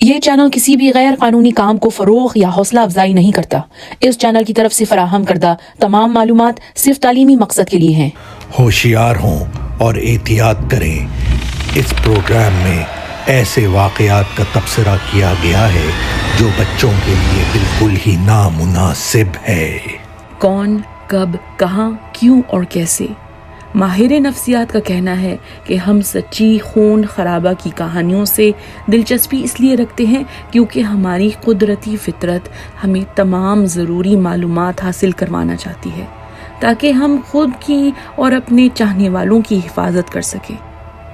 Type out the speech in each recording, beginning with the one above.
یہ چینل کسی بھی غیر قانونی کام کو فروغ یا حوصلہ افزائی نہیں کرتا۔ اس چینل کی طرف سے فراہم کردہ تمام معلومات صرف تعلیمی مقصد کے لیے ہیں۔ ہوشیار ہوں اور احتیاط کریں۔ اس پروگرام میں ایسے واقعات کا تبصرہ کیا گیا ہے جو بچوں کے لیے بالکل ہی نامناسب ہے۔ کون، کب، کہاں، کیوں اور کیسے؟ ماہر نفسیات کا کہنا ہے کہ ہم سچی خون خرابہ کی کہانیوں سے دلچسپی اس لیے رکھتے ہیں کیونکہ ہماری قدرتی فطرت ہمیں تمام ضروری معلومات حاصل کروانا چاہتی ہے تاکہ ہم خود کی اور اپنے چاہنے والوں کی حفاظت کر سکیں،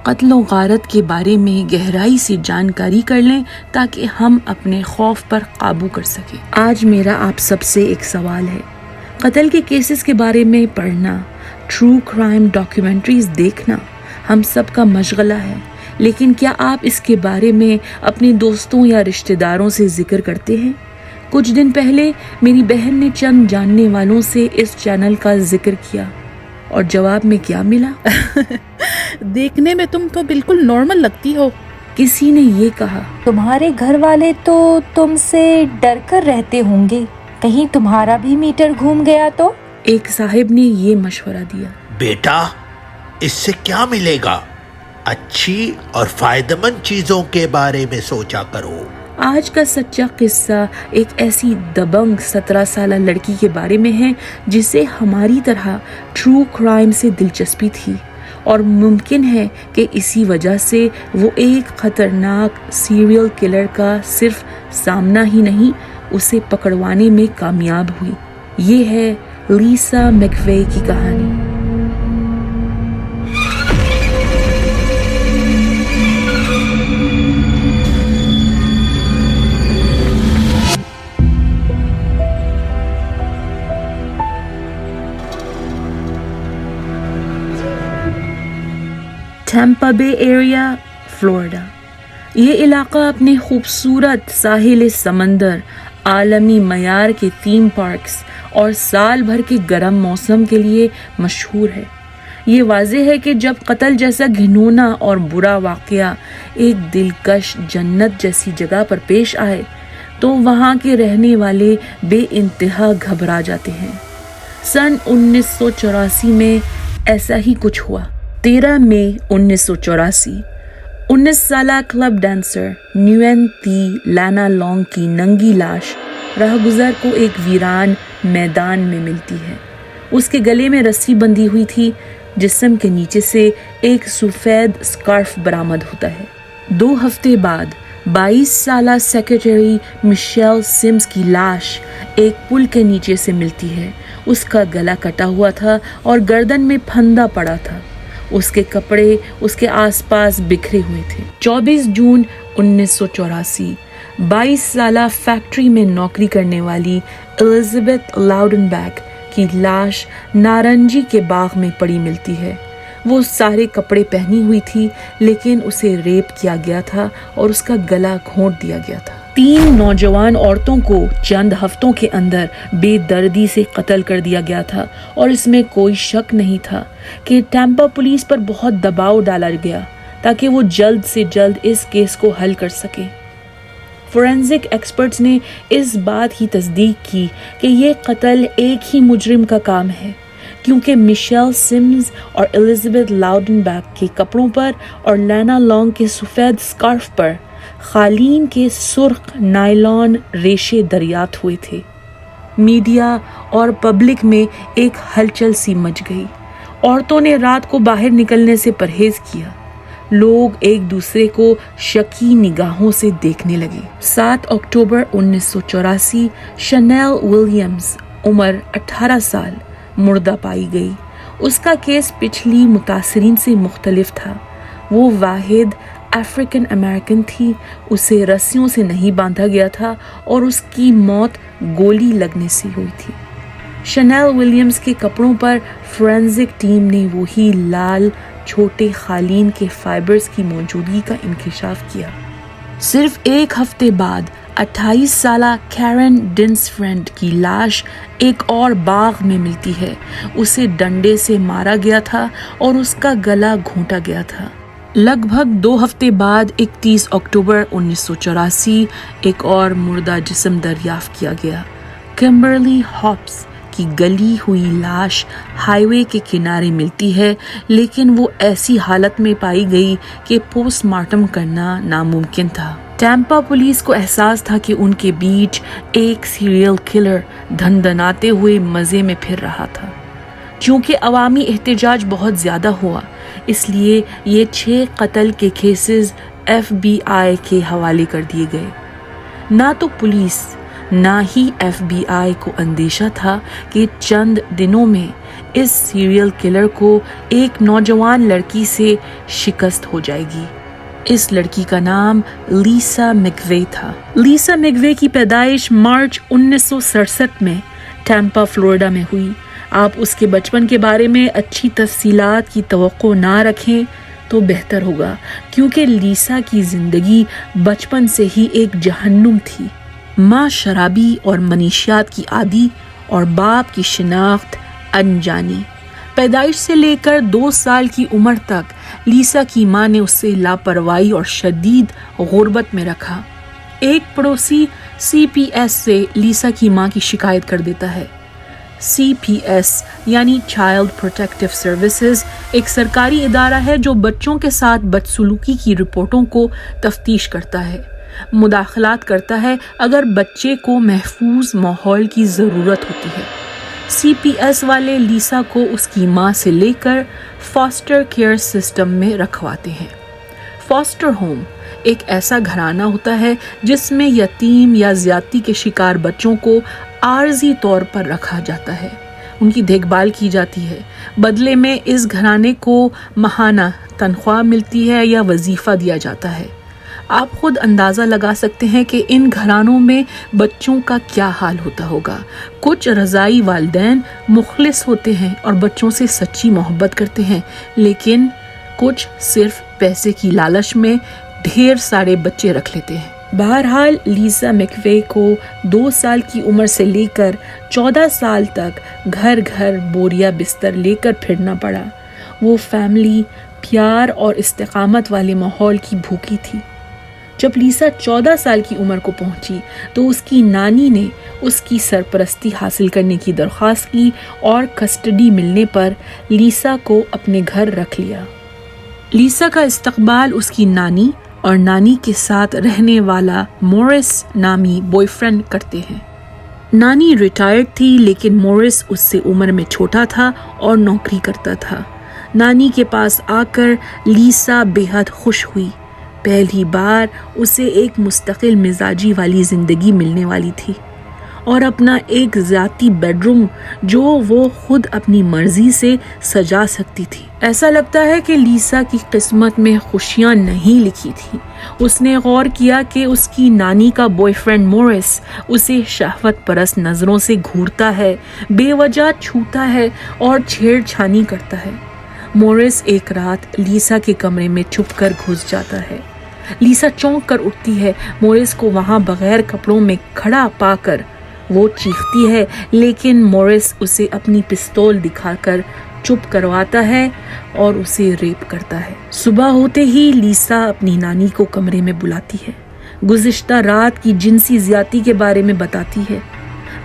قتل و غارت کے بارے میں گہرائی سے جانکاری کر لیں تاکہ ہم اپنے خوف پر قابو کر سکیں۔ آج میرا آپ سب سے ایک سوال ہے۔ قتل کے کیسز کے بارے میں پڑھنا، ٹرو کرائم ڈاکیومنٹریز دیکھنا ہم سب کا مشغلہ ہے، لیکن کیا آپ اس کے بارے میں اپنے دوستوں یا رشتہ داروں سے ذکر کرتے ہیں؟ کچھ دن پہلے میری بہن نے چند جاننے والوں سے اس چینل کا ذکر کیا اور جواب میں کیا ملا؟ دیکھنے میں تم تو بالکل نارمل لگتی ہو۔ کسی نے یہ کہا، تمہارے گھر والے تو تم سے ڈر کر رہتے ہوں گے، کہیں تمہارا بھی میٹر گھوم گیا تو؟ ایک صاحب نے یہ مشورہ دیا، بیٹا اس سے کیا ملے گا؟ اچھی اور فائدہ مند چیزوں کے بارے میں سوچا کرو۔ آج کا سچا قصہ ایک ایسی دبنگ 17 سالہ لڑکی کے بارے میں ہے جسے ہماری طرح ٹرو کرائم سے دلچسپی تھی، اور ممکن ہے کہ اسی وجہ سے وہ ایک خطرناک سیریل کلر کا صرف سامنا ہی نہیں، اسے پکڑوانے میں کامیاب ہوئی۔ یہ ہے لیسا میکوے کی کہانی۔ ٹیمپا بے ایریا، فلوریڈا۔ یہ علاقہ اپنے خوبصورت ساحل سمندر، عالمی معیار کے تھیم پارکس اور سال بھر کے گرم موسم کے لیے مشہور ہے۔ یہ واضح ہے کہ جب قتل جیسا گھنونا اور برا واقعہ ایک دلکش جنت جیسی جگہ پر پیش آئے تو وہاں کے رہنے والے بے انتہا گھبرا جاتے ہیں۔ سن 1984 میں ایسا ہی کچھ ہوا۔ 13 مئی 1984 19 سالہ کلب ڈانسر نیوین تی لانا لانگ کی ننگی لاش راہ گزر کو ایک ویران میدان میں ملتی ہے۔ اس کے گلے میں رسی بندھی ہوئی تھی، جسم کے نیچے سے ایک سفید سکارف برآمد ہوتا ہے۔ 2 ہفتے بعد 22 سالہ سیکرٹری مشیل سمز کی لاش ایک پل کے نیچے سے ملتی ہے۔ اس کا گلا کٹا ہوا تھا اور گردن میں پھندا پڑا تھا۔ اس کے کپڑے اس کے آس پاس بکھرے ہوئے تھے۔ 24 جون 1984 22 سالہ فیکٹری میں نوکری کرنے والی الزبتھ لاؤڈن بیک کی لاش نارنجی کے باغ میں پڑی ملتی ہے۔ وہ سارے کپڑے پہنی ہوئی تھی لیکن اسے ریپ کیا گیا تھا اور اس کا گلا گھونٹ دیا گیا تھا۔ 3 نوجوان عورتوں کو چند ہفتوں کے اندر بے دردی سے قتل کر دیا گیا تھا، اور اس میں کوئی شک نہیں تھا کہ ٹیمپا پولیس پر بہت دباؤ ڈالا گیا تاکہ وہ جلد سے جلد اس کیس کو حل کر سکے۔ فورینزک ایکسپرٹس نے اس بات کی تصدیق کی کہ یہ قتل ایک ہی مجرم کا کام ہے، کیونکہ مشیل سمز اور الزبتھ لاؤڈن بیک کے کپڑوں پر اور لانا لانگ کے سفید سکارف پر قالین کے سرخ نائلون ریشے دریافت ہوئے تھے۔ میڈیا اور پبلک میں ایک ہلچل سی مچ گئی۔ عورتوں نے رات کو باہر نکلنے سے پرہیز کیا۔ لوگ ایک دوسرے کو شکی نگاہوں سے دیکھنے لگے۔ 7 اکتوبر 1984 شنیل ولیمز عمر 18 سال مردہ پائی گئی۔ اس کا کیس پچھلی متاثرین سے مختلف تھا۔ وہ واحد افریقن امریکن تھی، اسے رسیوں سے نہیں باندھا گیا تھا اور اس کی موت گولی لگنے سے ہوئی تھی۔ شنیل ولیمز کے کپڑوں پر فورینزک ٹیم نے وہی لال چھوٹے قالین کے فائبرز کی موجودگی کا انکشاف کیا۔ صرف 1 ہفتے بعد 28 سالہ کیرن ڈنسفرینڈ کی لاش ایک اور باغ میں ملتی ہے۔ اسے ڈنڈے سے مارا گیا تھا اور اس کا گلا گھونٹا گیا تھا۔ لگ بھگ 2 ہفتے بعد 31 اکتوبر 1984 ایک اور مردہ جسم دریافت کیا گیا۔ کمبرلی ہاپس کی گلی ہوئی لاش ہائی وے کے کنارے ملتی ہے، لیکن وہ ایسی حالت میں پائی گئی کہ پوسٹ مارٹم کرنا ناممکن تھا۔ ٹیمپا پولیس کو احساس تھا کہ ان کے بیچ ایک سیریل کلر دھندناتے ہوئے مزے میں پھر رہا تھا۔ چونکہ عوامی احتجاج بہت زیادہ ہوا، اس لیے یہ 6 قتل کے کیسز FBI کے حوالے کر دیے گئے۔ نہ تو پولیس نہ ہی FBI کو اندیشہ تھا کہ چند دنوں میں اس سیریل کلر کو ایک نوجوان لڑکی سے شکست ہو جائے گی۔ اس لڑکی کا نام لیسا میکوے تھا۔ لیسا میکوے کی پیدائش مارچ 1967 میں ٹیمپا فلوریڈا میں ہوئی۔ آپ اس کے بچپن کے بارے میں اچھی تفصیلات کی توقع نہ رکھیں تو بہتر ہوگا، کیونکہ لیسا کی زندگی بچپن سے ہی ایک جہنم تھی۔ ماں شرابی اور منشیات کی عادی اور باپ کی شناخت انجانی۔ پیدائش سے لے کر 2 سال کی عمر تک لیسا کی ماں نے اسے لاپرواہی اور شدید غربت میں رکھا۔ ایک پڑوسی CPS سے لیسا کی ماں کی شکایت کر دیتا ہے۔ CPS یعنی چائلڈ پروٹیکٹیو سروسز ایک سرکاری ادارہ ہے جو بچوں کے ساتھ بدسلوکی کی رپورٹوں کو تفتیش کرتا ہے، مداخلات کرتا ہے اگر بچے کو محفوظ ماحول کی ضرورت ہوتی ہے۔ CPS والے لیسا کو اس کی ماں سے لے کر فاسٹر کیئر سسٹم میں رکھواتے ہیں۔ فاسٹر ہوم ایک ایسا گھرانہ ہوتا ہے جس میں یتیم یا زیادتی کے شکار بچوں کو عارضی طور پر رکھا جاتا ہے، ان کی دیکھ بھال کی جاتی ہے۔ بدلے میں اس گھرانے کو ماہانہ تنخواہ ملتی ہے یا وظیفہ دیا جاتا ہے۔ آپ خود اندازہ لگا سکتے ہیں کہ ان گھرانوں میں بچوں کا کیا حال ہوتا ہوگا۔ کچھ رضائی والدین مخلص ہوتے ہیں اور بچوں سے سچی محبت کرتے ہیں، لیکن کچھ صرف پیسے کی لالچ میں ڈھیر سارے بچے رکھ لیتے ہیں۔ بہرحال لیسا میکوے کو 2 سال کی عمر سے لے کر 14 سال تک گھر گھر بوریا بستر لے کر پھرنا پڑا۔ وہ فیملی، پیار اور استقامت والے ماحول کی بھوکی تھی۔ جب لیسا 14 سال کی عمر کو پہنچی تو اس کی نانی نے اس کی سرپرستی حاصل کرنے کی درخواست کی اور کسٹڈی ملنے پر لیسا کو اپنے گھر رکھ لیا۔ لیسا کا استقبال اس کی نانی اور نانی کے ساتھ رہنے والا مورس نامی بوائے فرینڈ کرتے ہیں۔ نانی ریٹائرڈ تھی، لیکن مورس اس سے عمر میں چھوٹا تھا اور نوکری کرتا تھا۔ نانی کے پاس آ کر لیسا بے حد خوش ہوئی۔ پہلی بار اسے ایک مستقل مزاجی والی زندگی ملنے والی تھی اور اپنا ایک ذاتی بیڈ روم جو وہ خود اپنی مرضی سے سجا سکتی تھی۔ ایسا لگتا ہے کہ لیسا کی قسمت میں خوشیاں نہیں لکھی تھی۔ اس نے غور کیا کہ اس کی نانی کا بوائے فرینڈ مورس اسے شہوت پرست نظروں سے گھورتا ہے، بے وجہ چھوتا ہے اور چھیڑ چھانی کرتا ہے۔ مورس ایک رات لیسا کے کمرے میں چھپ کر گھس جاتا ہے۔ لیسا چونک کر اٹھتی ہے۔ مورس کو وہاں بغیر کپڑوں میں کھڑا پا کر وہ چیختی ہے، لیکن مورس اسے اپنی پستول دکھا کر چپ کرواتا ہے اور اسے ریپ کرتا ہے۔ صبح ہوتے ہی لیسا اپنی نانی کو کمرے میں بلاتی ہے، گزشتہ رات کی جنسی زیادتی کے بارے میں بتاتی ہے۔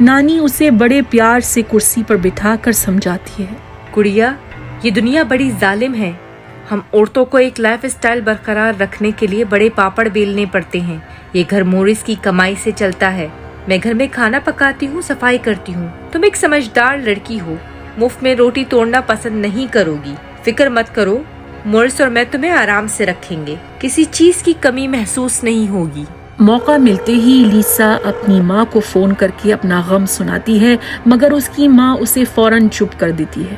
نانی اسے بڑے پیار سے کرسی پر بٹھا کر سمجھاتی ہے، گڑیا، یہ دنیا بڑی ظالم ہے۔ ہم عورتوں کو ایک لائف اسٹائل برقرار رکھنے کے لیے بڑے پاپڑ بیلنے پڑتے ہیں۔ یہ گھر مورس کی کمائی سے چلتا ہے۔ میں گھر میں کھانا پکاتی ہوں، صفائی کرتی ہوں۔ تم ایک سمجھدار لڑکی ہو، مفت میں روٹی توڑنا پسند نہیں کرو گی۔ فکر مت کرو، مورس اور میں تمہیں آرام سے رکھیں گے، کسی چیز کی کمی محسوس نہیں ہوگی۔ موقع ملتے ہی لیسا اپنی ماں کو فون کر کے اپنا غم سناتی ہے، مگر اس کی ماں اسے فوراً چپ کر دیتی ہے۔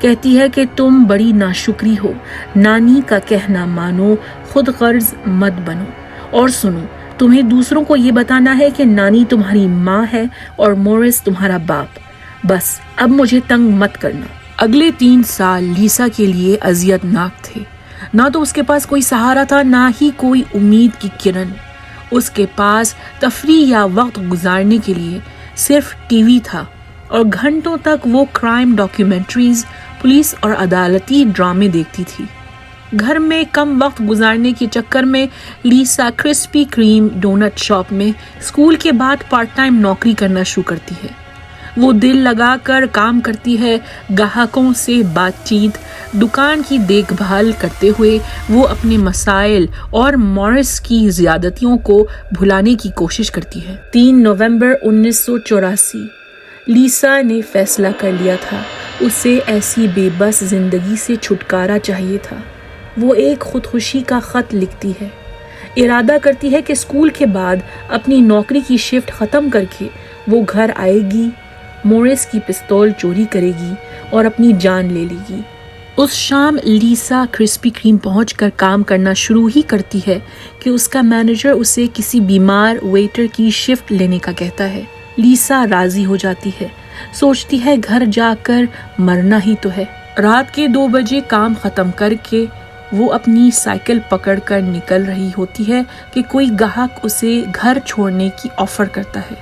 کہتی ہے کہ تم بڑی ناشکری ہو، نانی کا کہنا مانو، خود غرض مت بنو، اور سنو، تمہیں دوسروں کو یہ بتانا ہے کہ نانی تمہاری ماں ہے اور مورس تمہارا باپ۔ بس اب مجھے تنگ مت کرنا۔ اگلے 3 سال لیسا کے لیے اذیت ناک تھے۔ نہ تو اس کے پاس کوئی سہارا تھا، نہ ہی کوئی امید کی کرن۔ اس کے پاس تفریح یا وقت گزارنے کے لیے صرف ٹی وی تھا اور گھنٹوں تک وہ کرائم ڈاکیومنٹریز، پولیس اور عدالتی ڈرامے دیکھتی تھی۔ گھر میں کم وقت گزارنے کے چکر میں لیسا کرسپی کریم ڈونٹ شاپ میں اسکول کے بعد پارٹ ٹائم نوکری کرنا شروع کرتی ہے۔ وہ دل لگا کر کام کرتی ہے، گاہکوں سے بات چیت، دکان کی دیکھ بھال کرتے ہوئے وہ اپنے مسائل اور مورس کی زیادتیوں کو بھلانے کی کوشش کرتی ہے۔ 3 نومبر 1984 لیسا نے فیصلہ کر لیا تھا، اسے ایسی بے بس زندگی سے چھٹکارا چاہیے تھا۔ وہ ایک خودکشی کا خط لکھتی ہے، ارادہ کرتی ہے کہ اسکول کے بعد اپنی نوکری کی شفٹ ختم کر کے وہ گھر آئے گی، مورس کی پستول چوری کرے گی اور اپنی جان لے لے گی۔ اس شام لیسا کرسپی کریم پہنچ کر کام کرنا شروع ہی کرتی ہے کہ اس کا مینیجر اسے کسی بیمار ویٹر کی شفٹ لینے کا کہتا ہے۔ لیسا راضی ہو جاتی ہے، سوچتی ہے گھر جا کر مرنا ہی تو ہے۔ رات کے 2 بجے کام ختم کر کے وہ اپنی سائیکل پکڑ کر نکل رہی ہوتی ہے کہ کوئی گاہک اسے گھر چھوڑنے کی آفر کرتا ہے۔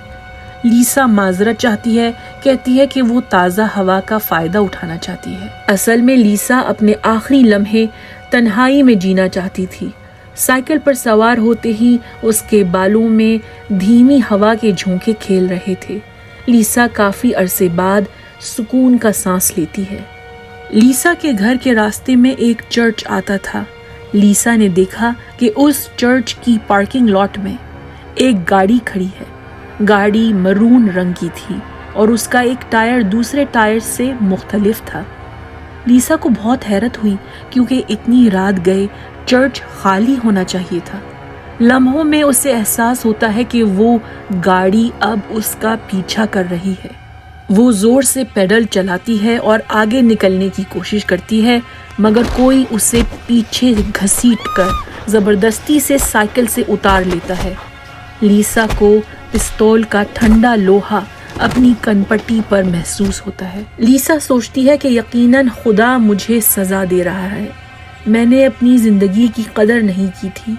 لیسا معذرت چاہتی ہے، کہتی ہے کہ وہ تازہ ہوا کا فائدہ اٹھانا چاہتی ہے۔ اصل میں لیسا اپنے آخری لمحے تنہائی میں جینا چاہتی تھی۔ سائیکل پر سوار ہوتے ہی اس کے بالوں میں دھیمی ہوا کے جھونکے کھیل رہے تھے۔ لیسا کافی عرصے بعد سکون کا سانس لیتی ہے۔ لیسا کے گھر کے راستے میں ایک چرچ آتا تھا۔ لیسا نے دیکھا کہ اس چرچ کی پارکنگ لاٹ میں ایک گاڑی کھڑی ہے۔ گاڑی مرون رنگ کی تھی اور اس کا ایک ٹائر دوسرے ٹائر سے مختلف تھا۔ لیسا کو بہت حیرت ہوئی کیونکہ اتنی رات گئے چرچ خالی ہونا چاہیے تھا۔ لمحوں میں اسے احساس ہوتا ہے کہ وہ گاڑی اب اس کا پیچھا کر رہی ہے۔ وہ زور سے پیڈل چلاتی ہے اور آگے نکلنے کی کوشش کرتی ہے، مگر کوئی اسے پیچھے گھسیٹ کر زبردستی سے سائیکل سے اتار لیتا ہے۔ لیسا کو پستول کا ٹھنڈا لوہا اپنی کنپٹی پر محسوس ہوتا ہے۔ لیسا سوچتی ہے کہ یقیناً خدا مجھے سزا دے رہا ہے، میں نے اپنی زندگی کی قدر نہیں کی تھی،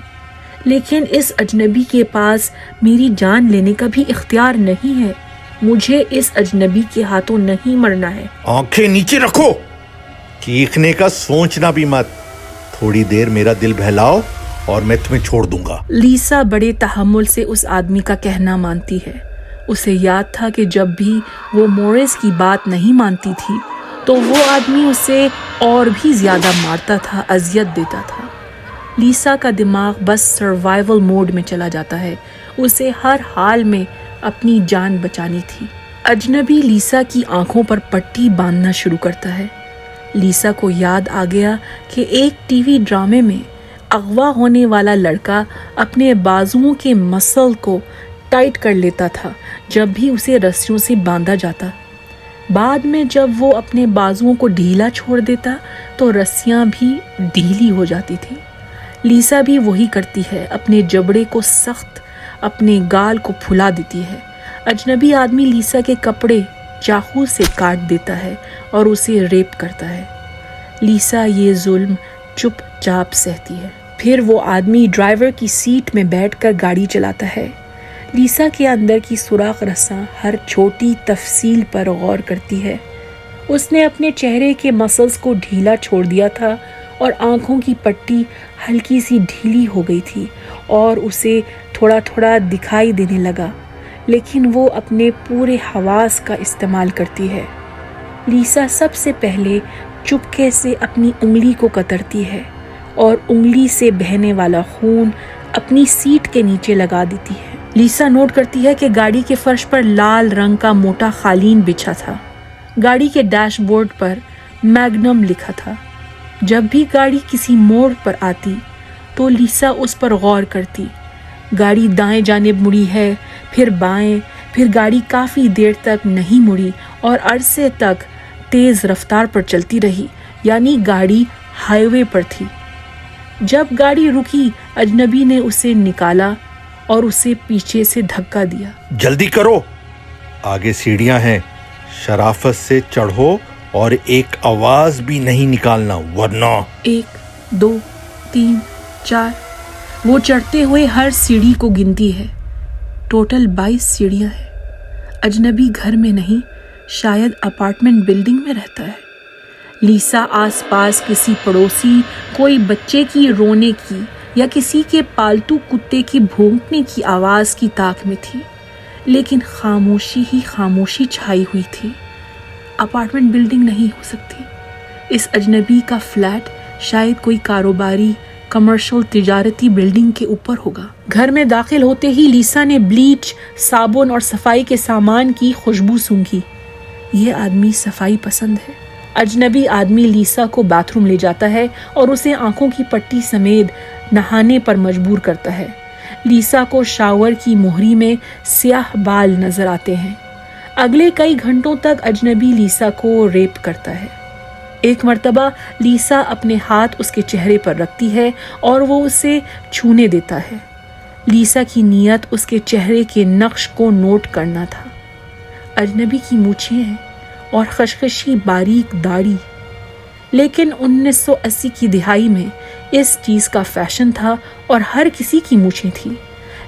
لیکن اس اجنبی کے پاس میری جان لینے کا بھی اختیار نہیں ہے، مجھے اس اجنبی کے ہاتھوں نہیں مرنا ہے۔ آنکھیں نیچے رکھو، چیخنے کا سوچنا بھی مت، تھوڑی دیر میرا دل بہلاؤ اور میں تمہیں چھوڑ دوں گا۔ لیسا بڑے تحمل سے اس آدمی کا کہنا مانتی ہے۔ اسے یاد تھا کہ جب بھی وہ مورس کی بات نہیں مانتی تھی تو وہ آدمی اسے اور بھی زیادہ مارتا تھا، اذیت دیتا تھا۔ لیسا کا دماغ بس سروائیول موڈ میں چلا جاتا ہے، اسے ہر حال میں اپنی جان بچانی تھی۔ اجنبی لیسا کی آنکھوں پر پٹی باندھنا شروع کرتا ہے۔ لیسا کو یاد آ گیا کہ ایک ٹی وی ڈرامے میں اغوا ہونے والا لڑکا اپنے بازوؤں کے مسل کو ٹائٹ کر لیتا تھا جب بھی اسے رسیوں سے باندھا جاتا۔ بعد میں جب وہ اپنے بازوؤں کو ڈھیلا چھوڑ دیتا تو رسیاں بھی ڈھیلی ہو جاتی تھی۔ لیسا بھی وہی کرتی ہے، اپنے جبڑے کو سخت، اپنے گال کو پھلا دیتی ہے۔ اجنبی آدمی لیسا کے کپڑے چاقو سے کاٹ دیتا ہے اور اسے ریپ کرتا ہے۔ لیسا یہ ظلم چپ چاپ سہتی ہے۔ پھر وہ آدمی ڈرائیور کی سیٹ میں بیٹھ کر گاڑی چلاتا ہے۔ لیسا کے اندر کی سوراخ رساں ہر چھوٹی تفصیل پر غور کرتی ہے۔ اس نے اپنے چہرے کے مسلز کو ڈھیلا چھوڑ دیا تھا اور آنکھوں کی پٹی ہلکی سی ڈھیلی ہو گئی تھی اور اسے تھوڑا تھوڑا دکھائی دینے لگا، لیکن وہ اپنے پورے حواس کا استعمال کرتی ہے۔ لیسا سب سے پہلے چپکے سے اپنی انگلی کو کترتی ہے اور انگلی سے بہنے والا خون اپنی سیٹ کے نیچے لگا دیتی ہے۔ لیسا نوٹ کرتی ہے کہ گاڑی کے فرش پر لال رنگ کا موٹا قالین بچھا تھا۔ گاڑی کے ڈیش بورڈ پر میگنم لکھا تھا۔ جب بھی گاڑی کسی موڑ پر آتی تو لیسا اس پر غور کرتی۔ گاڑی دائیں جانب مڑی ہے، پھر بائیں، پھر گاڑی کافی دیر تک نہیں مڑی اور عرصے تک تیز رفتار پر چلتی رہی، یعنی گاڑی ہائی وے پر تھی۔ جب گاڑی رکی، اجنبی نے اسے نکالا اور اسے پیچھے سے دھکا دیا۔ جلدی کرو، آگے سیڑھیاں ہیں، شرافت سے چڑھو اور ایک آواز بھی نہیں نکالنا ورنہ۔ 1 2 3 4 وہ چڑھتے ہوئے ہر سیڑھی کو گنتی ہے۔ ٹوٹل 22 سیڑھیاں ہیں۔ اجنبی گھر میں نہیں، شاید اپارٹمنٹ بلڈنگ میں رہتا ہے۔ لیسا آس پاس کسی پڑوسی کوئی بچے کی رونے کی یا کسی کے پالتو کتے کی بھونکنے کی آواز کی طاق میں تھی، لیکن خاموشی ہی خاموشی چھائی ہوئی تھی۔ اپارٹمنٹ بلڈنگ نہیں ہو سکتی، اس اجنبی کا فلیٹ شاید کوئی کاروباری کمرشل تجارتی بلڈنگ کے اوپر ہوگا۔ گھر میں داخل ہوتے ہی لیسا نے بلیچ، صابن اور صفائی کے سامان کی خوشبو سونگھی۔ یہ آدمی صفائی پسند ہے۔ اجنبی آدمی لیسا کو باتھ روم لے جاتا ہے اور اسے آنکھوں کی پٹی سمیت نہانے پر مجبور کرتا ہے۔ لیسا کو شاور کی موہری میں سیاہ بال نظر آتے ہیں۔ اگلے کئی گھنٹوں تک اجنبی لیسا کو ریپ کرتا ہے۔ ایک مرتبہ لیسا اپنے ہاتھ اس کے چہرے پر رکھتی ہے اور وہ اسے چھونے دیتا ہے۔ لیسا کی نیت اس کے چہرے کے نقش کو نوٹ کرنا تھا۔ اجنبی کی مونچھیں ہیں اور خشخشی باریک داڑھی، لیکن 1980 کی دہائی میں اس چیز کا فیشن تھا اور ہر کسی کی مونچھیں تھیں۔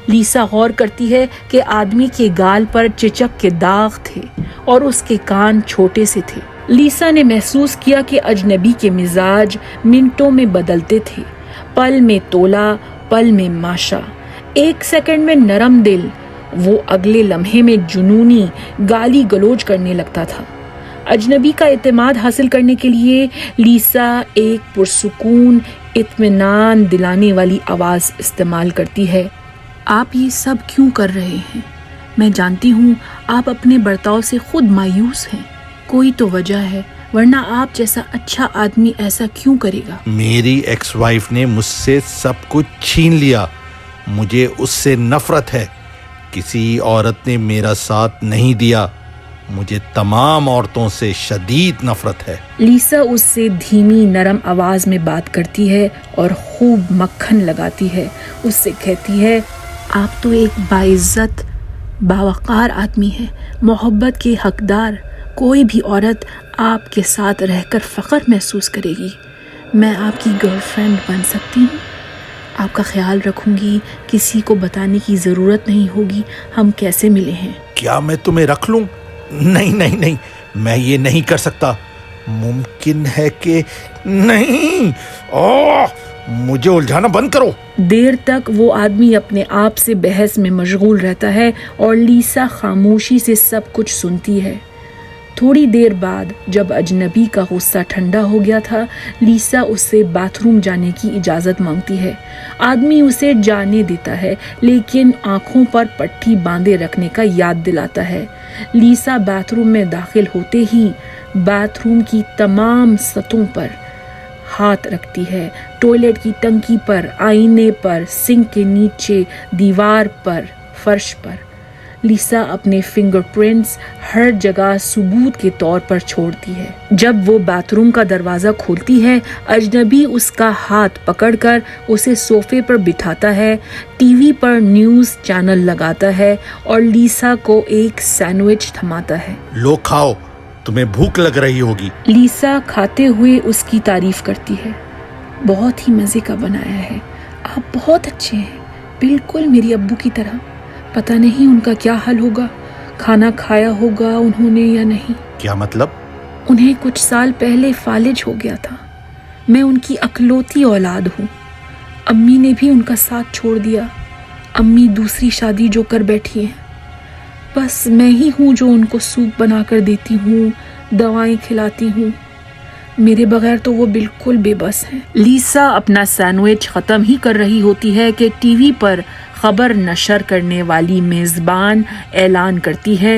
لیسا غور کرتی ہے کہ آدمی کے گال پر چچک کے داغ تھے اور اس کے کان چھوٹے سے تھے۔ لیسا نے محسوس کیا کہ اجنبی کے مزاج منٹوں میں بدلتے تھے، پل میں تولا، پل میں ماشا، ایک سیکنڈ میں نرم دل، وہ اگلے لمحے میں جنونی گالی گلوچ کرنے لگتا تھا۔ اجنبی کا اعتماد حاصل کرنے کے لیے لیسا ایک پرسکون، اطمینان دلانے والی آواز استعمال کرتی ہے۔ آپ یہ سب کیوں کر رہے ہیں؟ میں جانتی ہوں آپ اپنے برتاؤ سے خود مایوس ہیں، کوئی تو وجہ ہے، ورنہ آپ جیسا اچھا آدمی ایسا کیوں کرے گا؟ میری ایکس وائف نے مجھ سے سب کچھ چھین لیا، مجھے اس سے نفرت ہے۔ کسی عورت نے میرا ساتھ نہیں دیا، مجھے تمام عورتوں سے شدید نفرت ہے۔ لیسا اس سے دھیمی نرم آواز میں بات کرتی ہے اور خوب مکھن لگاتی ہے۔ اس سے کہتی ہے، آپ تو ایک باعزت، باوقار آدمی ہے، محبت کے حقدار۔ کوئی بھی عورت آپ کے ساتھ رہ کر فخر محسوس کرے گی۔ میں آپ کی گرل فرینڈ بن سکتی ہوں، آپ کا خیال رکھوں گی، کسی کو بتانے کی ضرورت نہیں ہوگی ہم کیسے ملے ہیں۔ کیا میں تمہیں رکھ لوں؟ نہیں نہیں نہیں، میں یہ نہیں کر سکتا۔ ممکن ہے کہ نہیں، مجھے الجھانا بند کرو۔ دیر تک وہ آدمی اپنے آپ سے بحث میں مشغول رہتا ہے اور لیسا خاموشی سے سب کچھ سنتی ہے۔ تھوڑی دیر بعد جب اجنبی کا غصہ ٹھنڈا ہو گیا تھا، لیسا اس سے باتھ روم جانے کی اجازت مانگتی ہے۔ آدمی اسے جانے دیتا ہے، لیکن آنکھوں پر پٹی باندھے رکھنے کا یاد دلاتا ہے۔ لیسا باتھ روم میں داخل ہوتے ہی باتھ روم کی تمام سطحوں پر ہاتھ رکھتی ہے، ٹوائلٹ کی ٹنکی پر، آئینے پر، سنک کے نیچے، دیوار پر، فرش پر۔ لیسا اپنے فنگر پرنٹس ہر جگہ ثبوت کے طور پر چھوڑتی ہے۔ جب وہ باتھ روم کا دروازہ کھولتی ہے، اجنبی اس کا ہاتھ پکڑ کر اسے صوفے پر بٹھاتا ہے، ٹی وی پر نیوز چینل لگاتا ہے اور لیسا کو ایک سینڈوچ تھماتا ہے۔ لو کھاؤ، تمہیں بھوک لگ رہی ہوگی۔ لیسا کھاتے ہوئے اس کی تعریف کرتی ہے، بہت ہی مزے کا بنایا ہے، آپ بہت اچھے ہیں، بالکل میری ابو کی طرح۔ پتہ نہیں ان کا کیا حال ہوگا، کھانا کھایا ہوگا انہوں نے یا نہیں۔ کیا مطلب؟ انہیں کچھ سال پہلے فالج ہو گیا تھا، میں ان کی اکلوتی اولاد ہوں۔ امی نے بھی ان کا ساتھ چھوڑ دیا، امی دوسری شادی جو کر بیٹھی ہیں۔ بس میں ہی ہوں جو ان کو سوپ بنا کر دیتی ہوں، دوائیں کھلاتی ہوں، میرے بغیر تو وہ بالکل بے بس ہیں۔ لیسا اپنا سینڈوچ ختم ہی کر رہی ہوتی ہے کہ ٹی وی پر خبر نشر کرنے والی میزبان اعلان کرتی ہے،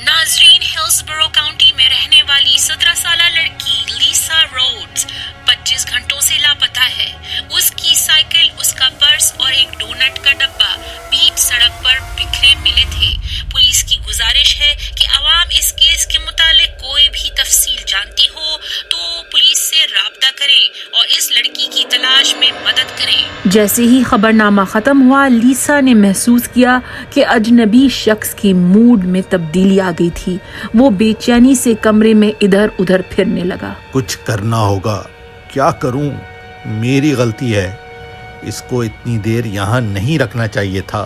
ناظرین، ہلسبرو کاؤنٹی میں رہنے والی 17 سالہ لڑکی لیسا روڈز 25 گھنٹوں سے لاپتہ ہے۔ اس کی سائیکل، اس کا پرس اور ایک ڈونٹ کا ڈبہ بیچ سڑک پر بکھرے ملے تھے۔ پولیس کی گزارش ہے کہ عوام اس کیس کے متعلق کوئی بھی تفصیل جانتی ہو تو پولیس سے رابطہ کریں اور اس لڑکی کی تلاش میں مدد کریں۔ جیسے ہی خبر نامہ ختم ہوا، لیسا نے محسوس کیا کہ اجنبی شخص کی موڈ میں تبدیلی آ گئی تھی۔ وہ بے چینی سے کمرے میں ادھر ادھر پھرنے لگا۔ کچھ کرنا ہوگا، کیا کروں؟ میری غلطی ہے، اس کو اتنی دیر یہاں نہیں رکھنا چاہیے تھا۔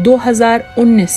2019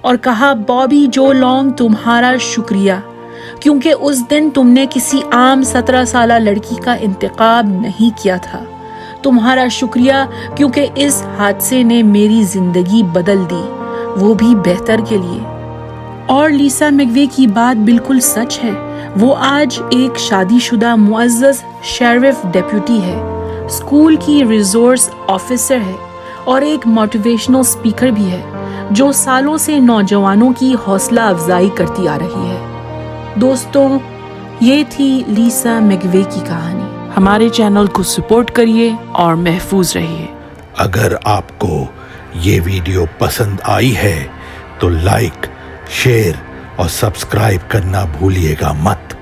اور کہا بابی جو لانگ تمہارا شکریہ، کیونکہ اس دن تم نے کسی عام 17 سالہ لڑکی کا انتخاب نہیں کیا تھا۔ تمہارا شکریہ کیونکہ اس حادثے نے میری زندگی بدل دی، وہ بھی بہتر کے لیے۔ اور لیسا میگوے کی بات بالکل سچ ہے، وہ آج ایک شادی شدہ معزز شیرف ڈیپیوٹی ہے، اسکول کی ریسورس آفیسر ہے اور ایک موٹیویشنل اسپیکر بھی ہے جو سالوں سے نوجوانوں کی حوصلہ افزائی کرتی آ رہی ہے۔ دوستوں، یہ تھی لیسا میگوے کی کہانی۔ ہمارے چینل کو سپورٹ کریے اور محفوظ رہیے۔ اگر آپ کو یہ ویڈیو پسند آئی ہے تو لائک، شیئر اور سبسکرائب کرنا بھولیے گا مت،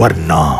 ورنہ